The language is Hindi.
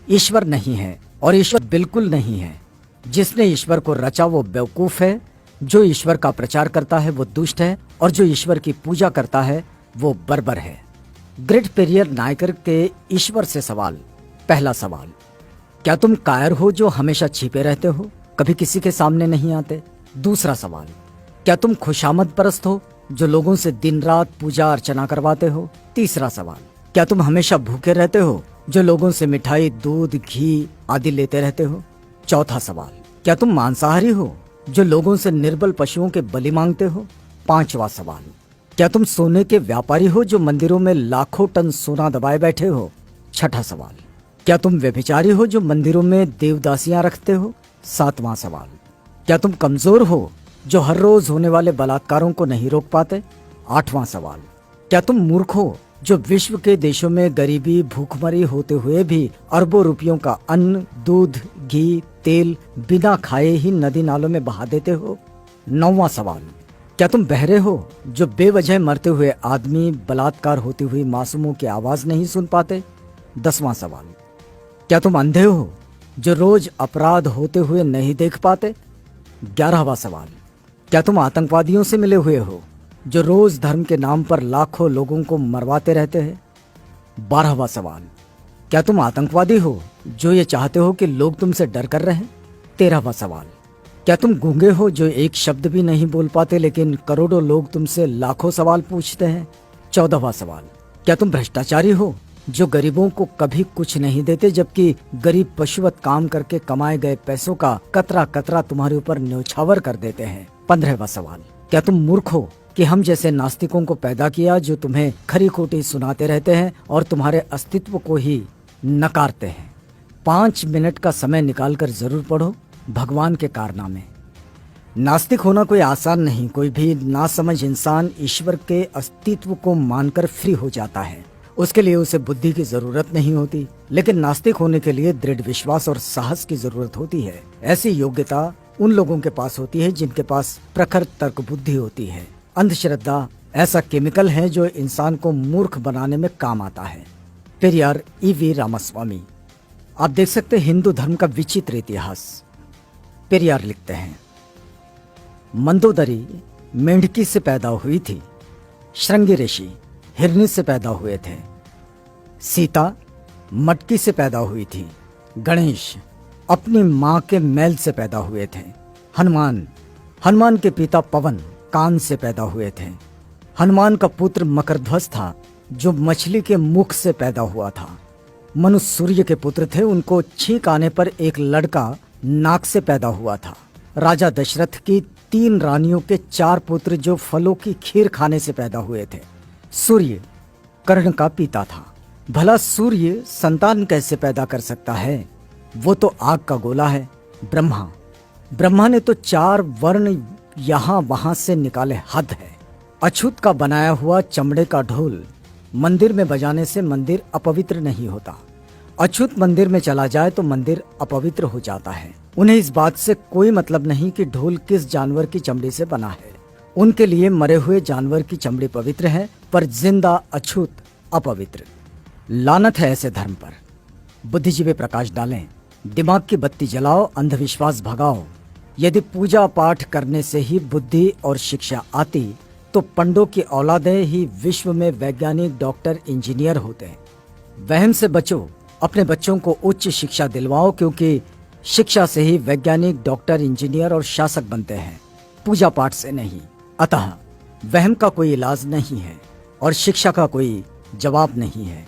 ईश्वर नहीं है और ईश्वर बिल्कुल नहीं है। जिसने ईश्वर को रचा वो बेवकूफ है, जो ईश्वर का प्रचार करता है वो दुष्ट है और जो ईश्वर की पूजा करता है वो बर्बर है। ग्रेट पेरियर नायकर के ईश्वर से सवाल। पहला सवाल, क्या तुम कायर हो जो हमेशा छिपे रहते हो, कभी किसी के सामने नहीं आते? दूसरा सवाल, क्या तुम खुशामद परस्त हो जो लोगों से दिन रात पूजा अर्चना करवाते हो? तीसरा सवाल, क्या तुम हमेशा भूखे रहते हो जो लोगों से मिठाई, दूध, घी आदि लेते रहते हो? चौथा सवाल, क्या तुम मांसाहारी हो जो लोगों से निर्बल पशुओं के बलि मांगते हो? पांचवा सवाल, क्या तुम सोने के व्यापारी हो जो मंदिरों में लाखों टन सोना दबाए बैठे हो? छठा सवाल, क्या तुम व्यभिचारी हो जो मंदिरों में देवदासियां रखते हो? सातवां सवाल, क्या तुम कमजोर हो जो हर रोज होने वाले बलात्कारों को नहीं रोक पाते? आठवां सवाल, क्या तुम मूर्ख हो जो विश्व के देशों में गरीबी, भूखमरी होते हुए भी अरबों रुपयों का अन्न, दूध, घी, तेल बिना खाए ही नदी नालों में बहा देते हो? नौवां सवाल, क्या तुम बहरे हो जो बेवजह मरते हुए आदमी, बलात्कार होती हुई मासूमों की आवाज नहीं सुन पाते? 10वां सवाल, क्या तुम अंधे हो जो रोज अपराध होते हुए नहीं देख पाते? 11वां सवाल, क्या तुम आतंकवादियों से मिले हुए हो जो रोज धर्म के नाम पर लाखों लोगों को मरवाते रहते हैं? 12वां सवाल, क्या तुम आतंकवादी हो जो ये चाहते हो कि लोग तुमसे डर कर रहें? 13वां सवाल, क्या तुम गूंगे हो जो एक शब्द भी नहीं बोल पाते लेकिन करोड़ों लोग तुमसे लाखों सवाल पूछते हैं? 14वां सवाल, क्या तुम भ्रष्टाचारी हो जो गरीबों को कभी कुछ नहीं देते जबकि गरीब पशुवत काम करके कमाए गए पैसों का कतरा कतरा तुम्हारे ऊपर न्यौछावर कर देते हैं? 15वां सवाल, क्या तुम मूर्ख हो कि हम जैसे नास्तिकों को पैदा किया जो तुम्हें खरी खोटी सुनाते रहते हैं और तुम्हारे अस्तित्व को ही नकारते हैं? 5 मिनट का समय निकालकर जरूर पढ़ो भगवान के कारनामे। नास्तिक होना कोई आसान नहीं। कोई भी नासमझ इंसान ईश्वर के अस्तित्व को मानकर फ्री हो जाता है। उसके लिए उसे बुद्धि की जरूरत नहीं होती, लेकिन नास्तिक होने के लिए दृढ़ विश्वास और साहस की जरूरत होती है। ऐसी योग्यता उन लोगों के पास होती है जिनके पास प्रखर तर्क बुद्धि होती है। अंधश्रद्धा ऐसा केमिकल है जो इंसान को मूर्ख बनाने में काम आता है। पेरियार E.V. रामास्वामी। आप देख सकते हैं हिंदू धर्म का विचित्र इतिहास। पेरियार लिखते हैं, मंदोदरी मेंढकी से पैदा हुई थी, श्रृंगी ऋषि हिरनी से पैदा हुए थे, सीता मटकी से पैदा हुई थी, गणेश अपनी मां के मैल से पैदा हुए थे, हनुमान के पिता पवन कान से पैदा हुए थे, हनुमान का पुत्र मकरध्वज था जो मछली के मुख से पैदा हुआ था, मनु सूर्य के पुत्र थे, उनको छींक आने पर एक लड़का नाक से पैदा हुआ था, राजा दशरथ की 3 रानियों के 4 पुत्र जो फलों की खीर खाने से पैदा हुए थे, सूर्य कर्ण का पिता था। भला सूर्य संतान कैसे पैदा कर सकता है? वो तो आग का गोला है। ब्रह्मा ने तो 4 वर्ण यहाँ वहां से निकाले, हद है। अछूत का बनाया हुआ चमड़े का ढोल मंदिर में बजाने से मंदिर अपवित्र नहीं होता। अछूत मंदिर में चला जाए तो मंदिर अपवित्र हो जाता है। उन्हें इस बात से कोई मतलब नहीं कि ढोल किस जानवर की चमड़ी से बना है। उनके लिए मरे हुए जानवर की चमड़ी पवित्र है पर जिंदा अछूत अपवित्र। लानत है ऐसे धर्म पर। बुद्धिजीवी प्रकाश डालें, दिमाग की बत्ती जलाओ, अंधविश्वास भगाओ। यदि पूजा पाठ करने से ही बुद्धि और शिक्षा आती तो पंडों की औलादें ही विश्व में वैज्ञानिक, डॉक्टर, इंजीनियर होते हैं। वहम से बचो, अपने बच्चों को उच्च शिक्षा दिलवाओ, क्योंकि शिक्षा से ही वैज्ञानिक, डॉक्टर, इंजीनियर और शासक बनते हैं, पूजा पाठ से नहीं। अतः वहम का कोई इलाज नहीं है और शिक्षा का कोई जवाब नहीं है।